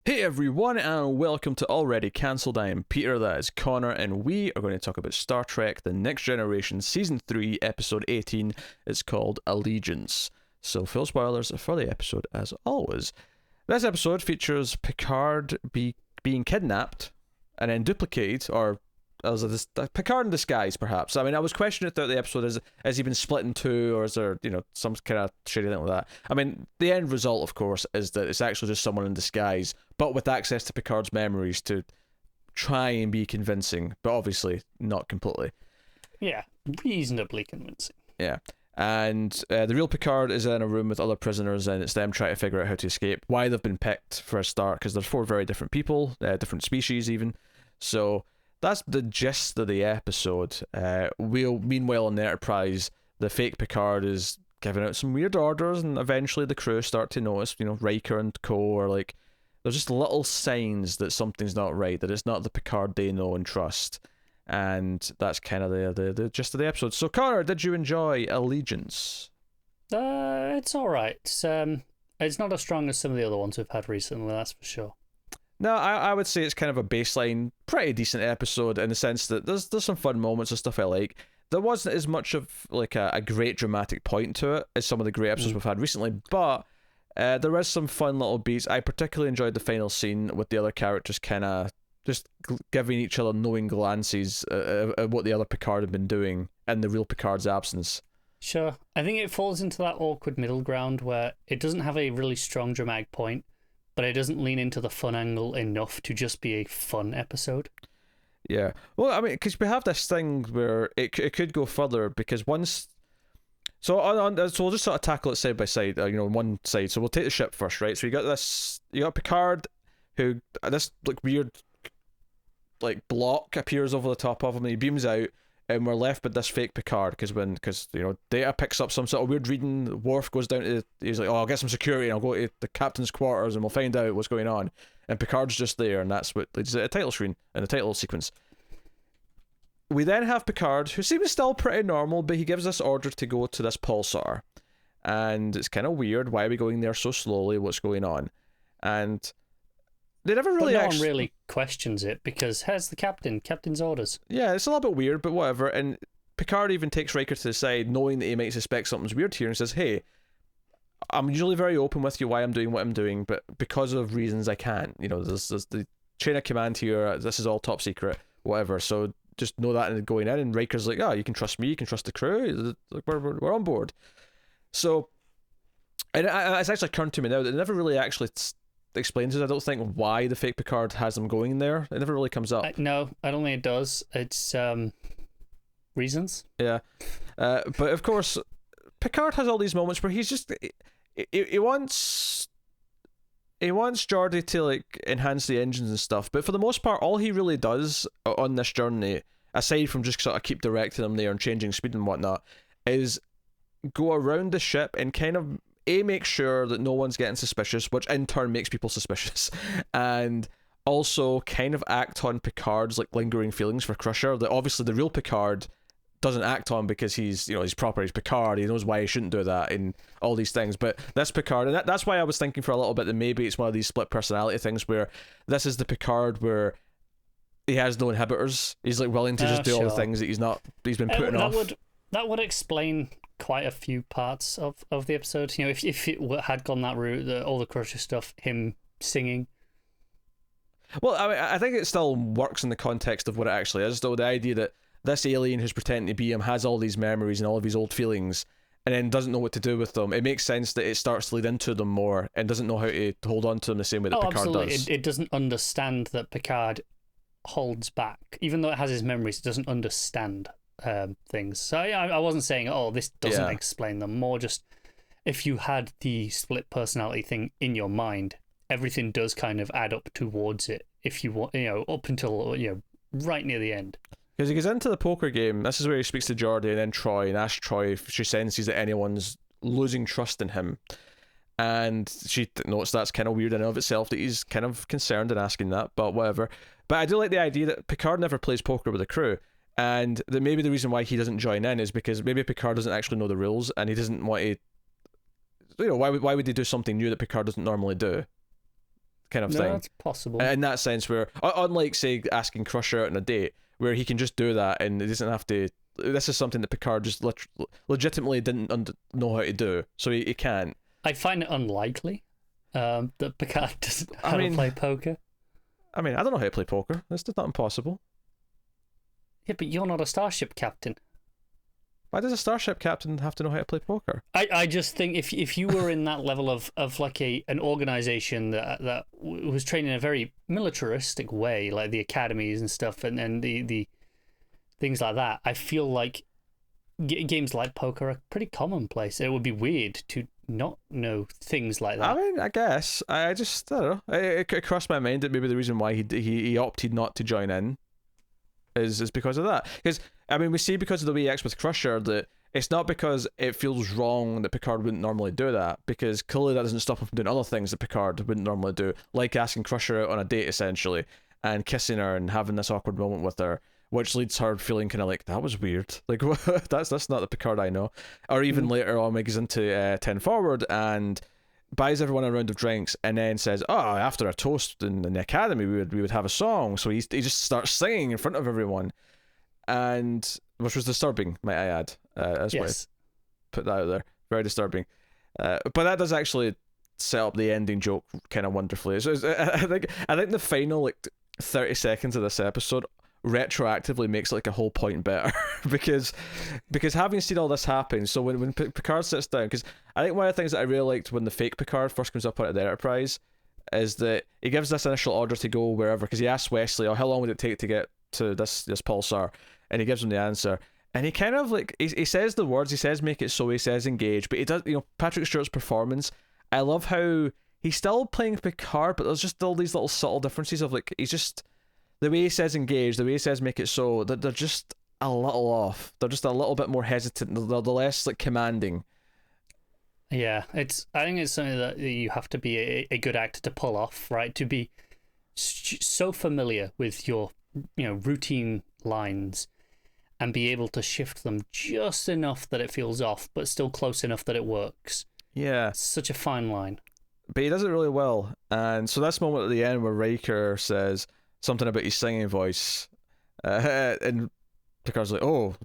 Hey everyone, and welcome to Already Cancelled. I am Peter, that is Connor, and we are going to talk about Star Trek The Next Generation Season 3, Episode 18. It's called Allegiance. So, full spoilers for the episode as always. This episode features Picard being kidnapped and then duplicated, or as a Picard in disguise, perhaps. I mean, I was questioning throughout the episode, has he been split in two, or is there, some kind of shady thing like that? I mean, the end result, of course, is that it's actually just someone in disguise, but with access to Picard's memories to try and be convincing, but obviously not completely. Yeah, reasonably convincing. Yeah. And the real Picard is in a room with other prisoners, and it's them trying to figure out how to escape, why they've been picked for a start, because they're four very different people, different species even. So that's the gist of the episode. Meanwhile, on the Enterprise, the fake Picard is giving out some weird orders, and eventually the crew start to notice, Riker and co are like, there's just little signs that something's not right, that it's not the Picard they know and trust. And that's kind of the gist of the episode. So, Connor, did you enjoy Allegiance? It's alright. It's not as strong as some of the other ones we've had recently, that's for sure. No, I would say it's kind of a baseline, pretty decent episode in the sense that there's some fun moments and stuff I like. There wasn't as much of like a great dramatic point to it as some of the great episodes we've had recently, but there is some fun little beats. I particularly enjoyed the final scene with the other characters kind of just giving each other knowing glances at what the other Picard had been doing in the real Picard's absence. Sure. I think it falls into that awkward middle ground where it doesn't have a really strong dramatic point, but it doesn't lean into the fun angle enough to just be a fun episode. Yeah. Well, I mean, because we have this thing where it could go further, because once... So so we'll just sort of tackle it side by side, on one side. So we'll take the ship first, right? So you got Picard, who, this like weird like block appears over the top of him, and he beams out, and we're left with this fake Picard, because Data picks up some sort of weird reading. Worf goes down to, he's like, I'll get some security and I'll go to the captain's quarters and we'll find out what's going on, and Picard's just there, and that's what leads to a title screen and the title sequence. We then have Picard, who seems still pretty normal, but he gives us order to go to this pulsar, and it's kind of weird. Why are we going there so slowly? What's going on? And they never really one really questions it, because here's the captain's orders. Yeah, it's a little bit weird, but whatever. And Picard even takes Riker to the side, knowing that he might suspect something's weird here, and says, hey, I'm usually very open with you why I'm doing what I'm doing, but because of reasons I can't. There's the chain of command here, this is all top secret, whatever, so just know that and going in. And Riker's like, you can trust me, you can trust the crew, we're on board. So, and it's actually occurred to me now that it never really actually explains it, I don't think, why the fake Picard has them going there. It never really comes up. No, I don't think it does. It's reasons. Yeah. But of course, Picard has all these moments where he's just he wants Geordi to like enhance the engines and stuff, but for the most part all he really does on this journey, aside from just sort of keep directing them there and changing speed and whatnot, is go around the ship and kind of make sure that no one's getting suspicious, which in turn makes people suspicious, and also kind of act on Picard's like lingering feelings for Crusher that obviously the real Picard doesn't act on, because he's he's Picard, he knows why he shouldn't do that and all these things. But this Picard, and that's why I was thinking for a little bit that maybe it's one of these split personality things where this is the Picard where he has no inhibitors, he's like willing to just do all the things that he's been putting off. That would explain quite a few parts of the episode. If it had gone that route, all the Crusher stuff, him singing. Well, I mean, I think it still works in the context of what it actually is, though. The idea that this alien who's pretending to be him has all these memories and all of his old feelings, and then doesn't know what to do with them. It makes sense that it starts to lead into them more and doesn't know how to hold on to them the same way that Picard absolutely. does. It doesn't understand that Picard holds back. Even though it has his memories, it doesn't understand things. So I wasn't saying, this doesn't explain them. More just, if you had the split personality thing in your mind, everything does kind of add up towards it. If you want, up until right near the end. Because he goes into the poker game, this is where he speaks to Geordi and then Troy, and asks Troy if she senses that anyone's losing trust in him. And she notes that's kind of weird in and of itself, that he's kind of concerned and asking that, but whatever. But I do like the idea that Picard never plays poker with the crew, and that maybe the reason why he doesn't join in is because maybe Picard doesn't actually know the rules, and he doesn't want to... why would they do something new that Picard doesn't normally do? kind of No, thing. that's possible. In that sense, where unlike say asking Crusher out on a date, where he can just do that and he doesn't have to. This is something that Picard just legitimately didn't know how to do, so he can't. I find it unlikely that Picard doesn't know how to play poker. I mean, I don't know how to play poker. That's just not impossible. Yeah, but you're not a starship captain. Why does a starship captain have to know how to play poker? I just think if you were in that level of like an organization that was trained in a very militaristic way, like the academies and stuff, and the things like that, I feel like games like poker are pretty commonplace. It would be weird to not know things like that. I mean, I guess I don't know. It crossed my mind that maybe the reason why he opted not to join in is because of that. Because I mean, we see because of the way he acts with Crusher that it's not because it feels wrong that Picard wouldn't normally do that, because clearly that doesn't stop him from doing other things that Picard wouldn't normally do, like asking Crusher out on a date essentially and kissing her and having this awkward moment with her, which leads her feeling kind of like, that was weird. Like, that's not the Picard I know. Or even later on, when he goes into 10 Forward and buys everyone a round of drinks and then says, oh, after a toast in the academy, we would have a song. So he just starts singing in front of everyone, and which was disturbing, might I add. That's why I put that out there. Very disturbing. But that does actually set up the ending joke kind of wonderfully. So I think the final 30 seconds of this episode retroactively makes like a whole point better because having seen all this happen, so when Picard sits down, because I think one of the things that I really liked when the fake Picard first comes up out of the Enterprise is that he gives this initial order to go wherever, because he asks Wesley, oh, how long would it take to get to this pulsar, and he gives him the answer, and he kind of like he says the words, he says make it so, he says engage, but he does, Patrick Stewart's performance, I love how he's still playing Picard, but there's just all these little subtle differences of like, he's just, the way he says engage, the way he says make it so, they're just a little off. They're just a little bit more hesitant. They're less like commanding. Yeah, I think it's something that you have to be a good actor to pull off, right? To be so familiar with your routine lines and be able to shift them just enough that it feels off, but still close enough that it works. Yeah. It's such a fine line. But he does it really well. And so this moment at the end where Riker says something about his singing voice, and Picard's like, oh,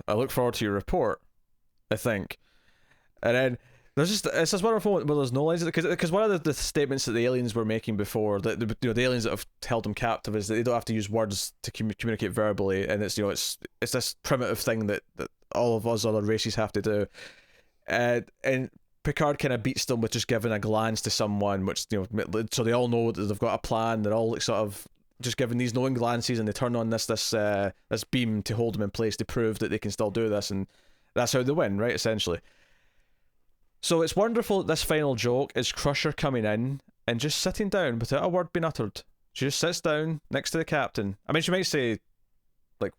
I look forward to your report, I think. And then it's this wonderful moment where there's no lines, because one of the statements that the aliens were making before, that the aliens that have held him captive, is that they don't have to use words to communicate verbally, and it's it's this primitive thing that all of us other races have to do, and Picard kind of beats them with just giving a glance to someone, which so they all know that they've got a plan. They're all like sort of just giving these knowing glances, and they turn on this beam to hold them in place to prove that they can still do this, and that's how they win, right? Essentially. So it's wonderful that this final joke is Crusher coming in and just sitting down without a word being uttered. She just sits down next to the captain. I mean, she might say, like,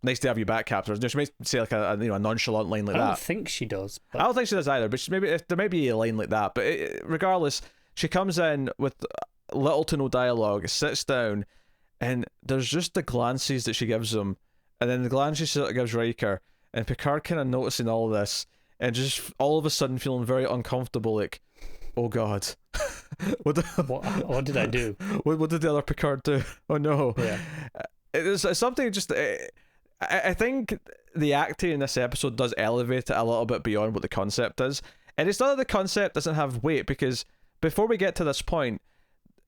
nice to have you back, Captain. She might say like a nonchalant line like that. I don't think she does. But I don't think she does either. But there may be a line like that. But regardless, she comes in with little to no dialogue, sits down, and there's just the glances that she gives him, and then the glances she sort of gives Riker, and Picard kind of noticing all of this, and just all of a sudden feeling very uncomfortable, like, oh god, what did I do? What did the other Picard do? Oh no. Yeah. It's something just. I think the acting in this episode does elevate it a little bit beyond what the concept is, and it's not that the concept doesn't have weight, because before we get to this point,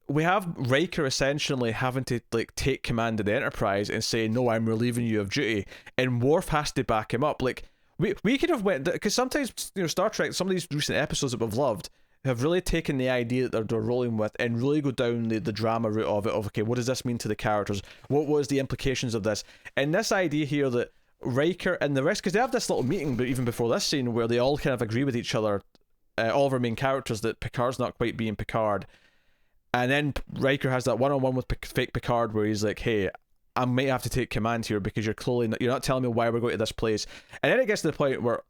we have Riker essentially having to like take command of the Enterprise and say, no, I'm relieving you of duty, and Worf has to back him up. Like we could have went, because sometimes Star Trek, some of these recent episodes that we've loved have really taken the idea that they're rolling with and really go down the drama route of it, of okay, what does this mean to the characters, what was the implications of this, and this idea here that Riker and the rest, because they have this little meeting, but even before this scene, where they all kind of agree with each other, all of our main characters, that Picard's not quite being Picard. And then Riker has that one-on-one with fake Picard where he's like, hey, I might have to take command here because you're not telling me why we're going to this place. And then it gets to the point where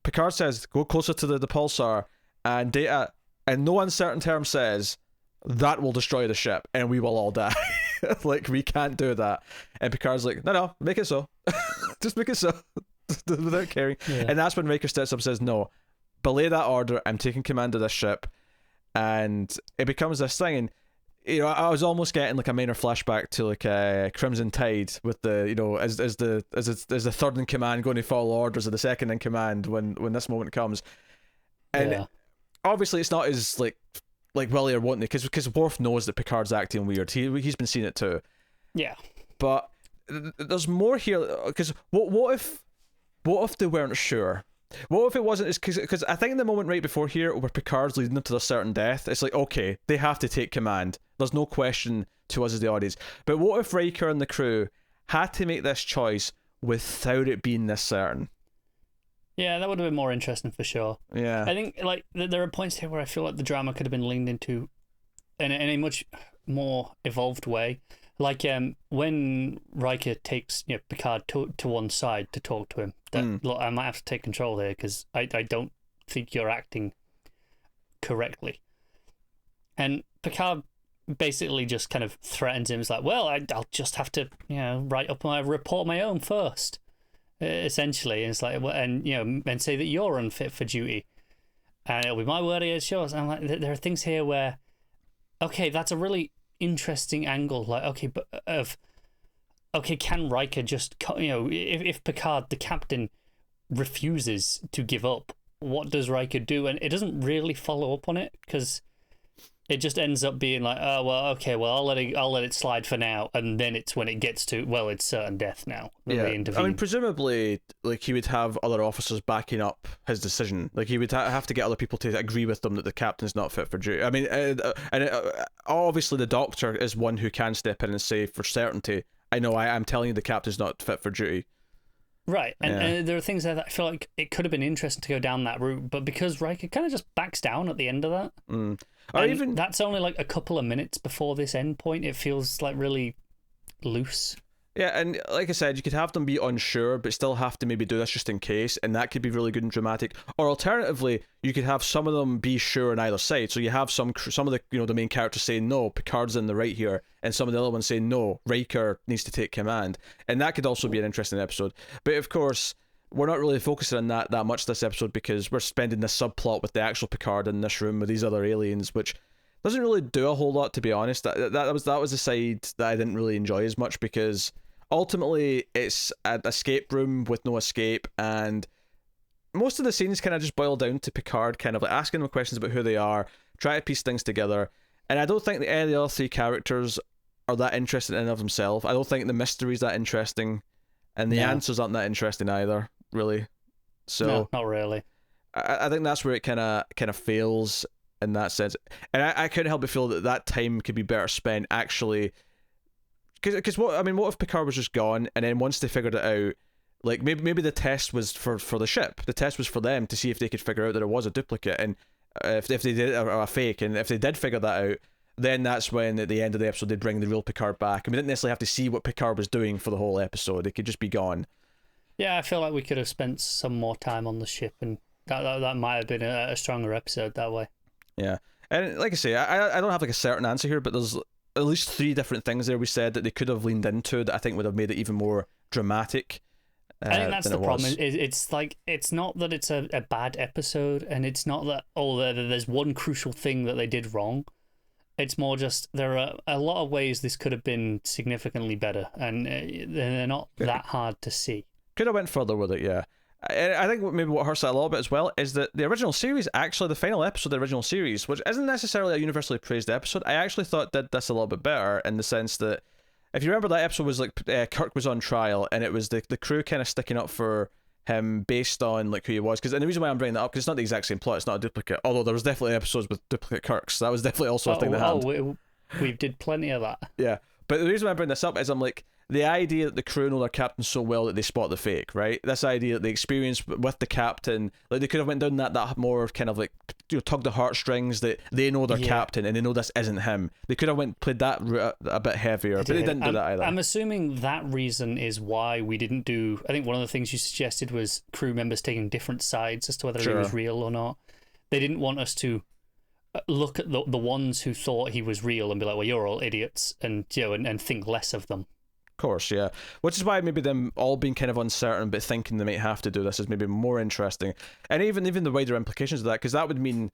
Picard says, go closer to the pulsar, and Data, in no uncertain terms, says, that will destroy the ship and we will all die. Like, we can't do that. And Picard's like, no, make it so. Just make it so. Without caring. Yeah. And that's when Riker steps up and says, no, belay that order, I'm taking command of this ship. and it becomes this thing. And I was almost getting like a minor flashback to like Crimson Tide with the as the third in command going to follow orders of the second in command when this moment comes. And obviously it's not as like Willie or wanting it, because Worf knows that Picard's acting weird. He's been seeing it too. Yeah. But there's more here, because what if they weren't sure? What if it wasn't? Because I think in the moment right before here where Picard's leading them to their certain death, it's like, okay, they have to take command. There's no question to us as the audience. But what if Riker and the crew had to make this choice without it being this certain? Yeah, that would have been more interesting for sure. Yeah. I think like there are points here where I feel like the drama could have been leaned into in a much more evolved way. Like when Riker takes Picard to one side to talk to him, that look, I might have to take control here because I don't think you're acting correctly. And Picard basically just kind of threatens him. It's like, well, I'll just have to write up my report my own first. Essentially, and it's like, and say that you're unfit for duty, and it'll be my word against yours. And I'm like, there are things here where, okay, that's a really interesting angle. Like, can Riker just, if Picard, the captain, refuses to give up, what does Riker do? And it doesn't really follow up on it because it just ends up being like, oh well, okay, well I'll let it slide for now, and then it's when it gets to, well, it's certain death now. Yeah, I mean, presumably, like he would have other officers backing up his decision. Like he would have to get other people to agree with them that the captain's not fit for duty. I mean, obviously the Doctor is one who can step in and say for certainty, I know I'm telling you the captain's not fit for duty. Right, and there are things there that I feel like it could have been interesting to go down that route, but because Riker kind of just backs down at the end of that. Or even that's only like a couple of minutes before this end point, it feels like really loose. Yeah, and like I said, you could have them be unsure, but still have to maybe do this just in case, and that could be really good and dramatic. Or alternatively, you could have some of them be sure on either side. So you have some of the the main characters saying no, Picard's in the right here, and some of the other ones saying no, Riker needs to take command, and that could also be an interesting episode. But of course, we're not really focusing on that much this episode because we're spending this subplot with the actual Picard in this room with these other aliens, which doesn't really do a whole lot, to be honest. That was a side that I didn't really enjoy as much because ultimately it's an escape room with no escape, and most of the scenes kind of just boil down to Picard kind of like asking them questions about who they are, try to piece things together, and I don't think that any of the other three characters are that interested in and of themselves. I don't think the mystery's that interesting, and the answers aren't that interesting either, really. So no, not really. I think that's where it kind of fails in that sense, and I couldn't help but feel that time could be better spent actually. Because what if Picard was just gone, and then once they figured it out, like maybe the test was for the ship. The test was for them to see if they could figure out that it was a duplicate, and if they did a fake, and if they did figure that out, then that's when at the end of the episode they'd bring the real Picard back, and we didn't necessarily have to see what Picard was doing for the whole episode. It could just be gone. Yeah, I feel like we could have spent some more time on the ship, and that might have been a stronger episode that way. Yeah, and like I say, I don't have like a certain answer here, but there's at least 3 different things there we said that they could have leaned into that I think would have made it even more dramatic. I think that's the problem. It's like, it's not that it's a bad episode, and it's not that there's one crucial thing that they did wrong. It's more just there are a lot of ways this could have been significantly better, and they're not that hard to see. Could have went further with it, yeah. I think maybe what hurts that a little bit as well is that the original series, actually the final episode of the original series, which isn't necessarily a universally praised episode, I actually thought did this a little bit better, in the sense that if you remember, that episode was like Kirk was on trial, and it was the crew kind of sticking up for him based on like who he was. And the reason why I'm bringing that up, because it's not the exact same plot, it's not a duplicate, although there was definitely episodes with duplicate Kirks, so that was definitely also a thing that happened. We did plenty of that. Yeah, but the reason why I bring this up is I'm like, the idea that the crew know their captain so well that they spot the fake, right? This idea that the experience with the captain, like they could have went down that more kind of like, tug the heartstrings, that they know their captain and they know this isn't him. They could have played that route a bit heavier, but they didn't do that either. I'm assuming that reason is why we didn't do, I think one of the things you suggested was crew members taking different sides as to whether he was real or not. They didn't want us to look at the ones who thought he was real and be like, well, you're all idiots, and and think less of them. Course, yeah. Which is why maybe them all being kind of uncertain but thinking they might have to do this is maybe more interesting. And even the wider implications of that, because that would mean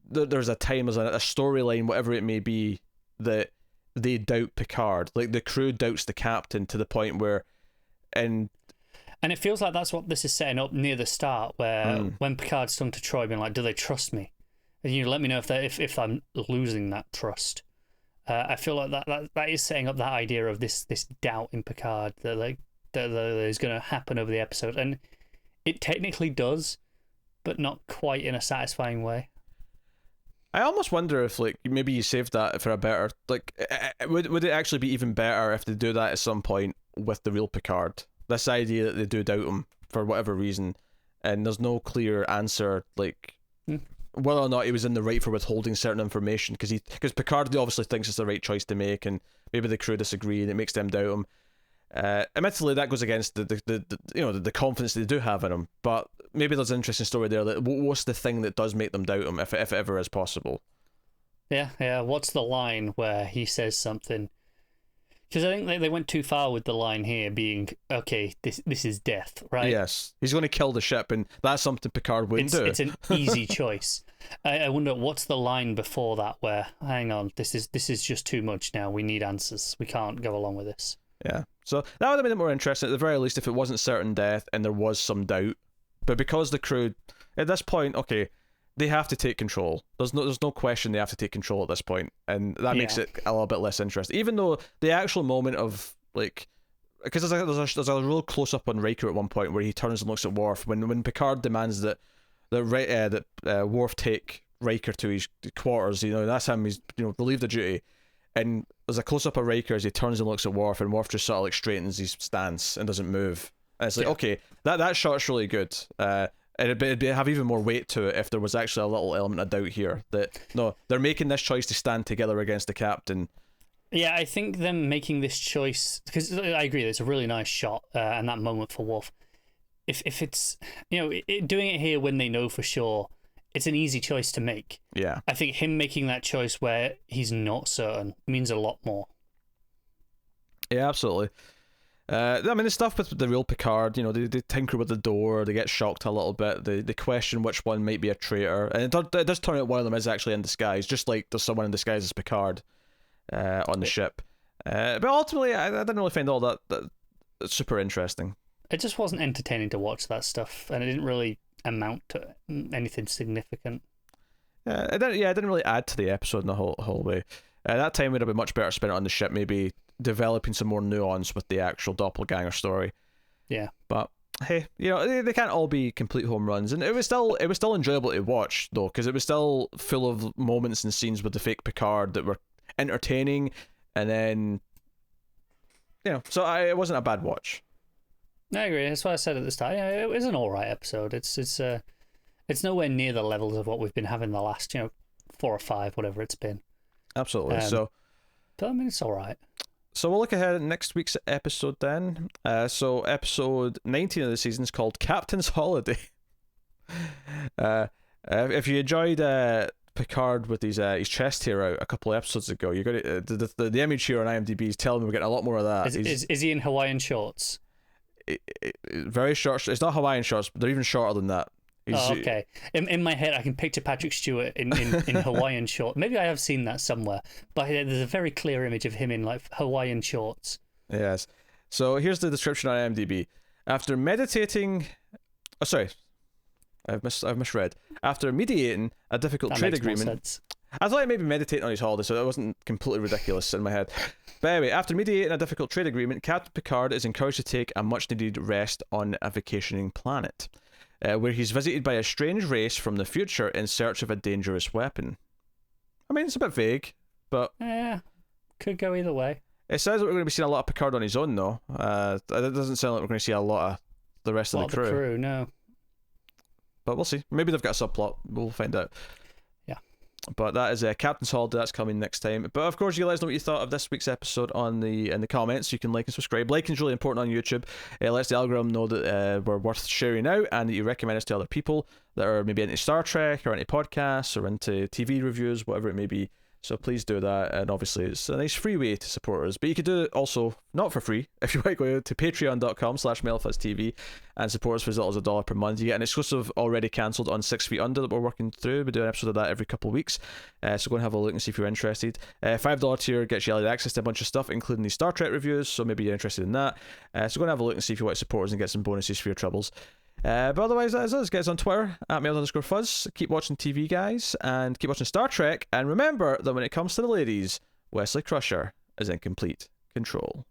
there's a time, there's a storyline, whatever it may be, that they doubt Picard. Like, the crew doubts the captain to the point where, and it feels like that's what this is setting up near the start, where when Picard's talking to Troy, being like, "Do they trust me? And you let me know if I'm losing that trust." I feel like that is setting up that idea of this doubt in Picard that is going to happen over the episode, and it technically does, but not quite in a satisfying way. I almost wonder if, like, maybe you saved that for a better, like, would it actually be even better if they do that at some point with the real Picard? This idea that they do doubt him for whatever reason, and there's no clear answer, like, whether or not he was in the right for withholding certain information, because Picard obviously thinks it's the right choice to make, and maybe the crew disagree, and it makes them doubt him. Admittedly, that goes against the confidence they do have in him, but maybe there's an interesting story there. That what's the thing that does make them doubt him, if it ever is possible? Yeah. What's the line where he says something? Because I think they went too far with the line here being, okay, this is death, right? Yes, he's going to kill the ship, and that's something Picard wouldn't do. It's an easy choice. I wonder what's the line before that where, hang on, this is just too much now. We need answers. We can't go along with this. Yeah, so that would have made it more interesting, at the very least, if it wasn't certain death and there was some doubt. But because the crew, at this point, okay, they have to take control. There's no question they have to take control at this point, and that makes it a little bit less interesting. Even though the actual moment of, like, because there's a real close up on Riker at one point where he turns and looks at Worf when Picard demands that Worf take Riker to his quarters. That's him. He's relieved of duty. And there's a close-up of Riker as he turns and looks at Worf, and Worf just sort of like straightens his stance and doesn't move. And it's like, okay, that shot's really good. And it'd have even more weight to it if there was actually a little element of doubt here. That, no, they're making this choice to stand together against the captain. Yeah, I think them making this choice, because I agree, it's a really nice shot, and that moment for Worf. If it's, doing it here when they know for sure, it's an easy choice to make. Yeah. I think him making that choice where he's not certain means a lot more. Yeah, absolutely. The stuff with the real Picard, they tinker with the door, they get shocked a little bit, they question which one might be a traitor, and it does turn out one of them is actually in disguise, just like there's someone in disguise as Picard on the ship. But ultimately, I didn't really find all that super interesting. It just wasn't entertaining to watch that stuff, and it didn't really amount to anything significant. It didn't really add to the episode in the whole way. That time would have been much better spent on the ship, maybe developing some more nuance with the actual doppelganger story. Yeah, but hey, they can't all be complete home runs, and it was still enjoyable to watch though, because it was still full of moments and scenes with the fake Picard that were entertaining, and then so it wasn't a bad watch. I agree. That's what I said at the start. It was an alright episode. It's nowhere near the levels of what we've been having the last 4 or 5, whatever it's been. Absolutely. But I mean, it's alright. So we'll look ahead at next week's episode then. So episode 19 of the season is called Captain's Holiday. If you enjoyed Picard with his chest hair out a couple of episodes ago, you got the image here on IMDb is telling me we're getting a lot more of that. Is he in Hawaiian shorts? Very short. It's not Hawaiian shorts, but they're even shorter than that. Okay. In my head, I can picture Patrick Stewart in Hawaiian shorts. Maybe I have seen that somewhere, but there's a very clear image of him in like Hawaiian shorts. Yes. So here's the description on IMDb. After meditating, I've misread. After mediating a difficult trade agreement. I thought he maybe meditating on his holiday, so that wasn't completely ridiculous in my head. But anyway, after mediating a difficult trade agreement, Captain Picard is encouraged to take a much-needed rest on a vacationing planet, where he's visited by a strange race from the future in search of a dangerous weapon. I mean, it's a bit vague, but... Yeah, could go either way. It says that we're going to be seeing a lot of Picard on his own, though. It doesn't sound like we're going to see a lot of the rest of the crew. The crew, no. But we'll see. Maybe they've got a subplot. We'll find out. But that is Captain's Holiday. That's coming next time. But of course, you let us know what you thought of this week's episode in the comments. You can like and subscribe. Liking is really important on YouTube. It lets the algorithm know that we're worth sharing out, and that you recommend us to other people that are maybe into Star Trek or into podcasts or into TV reviews, whatever it may be. So please do that, and obviously it's a nice free way to support us. But you could do it also not for free if you want to go to patreon.com/MailFuzzTV and support us for as little as $1 per month. You get an exclusive already cancelled on 6 Feet Under that we're working through. We do an episode of that every couple of weeks, so go and have a look and see if you're interested. $5 tier gets you early access to a bunch of stuff, including these Star Trek reviews, so maybe you're interested in that. So go and have a look and see if you want to support us and get some bonuses for your troubles. But otherwise, that is us, guys. On Twitter @mail_fuzz. Keep watching TV, guys, and keep watching Star Trek. And remember that when it comes to the ladies, Wesley Crusher is in complete control.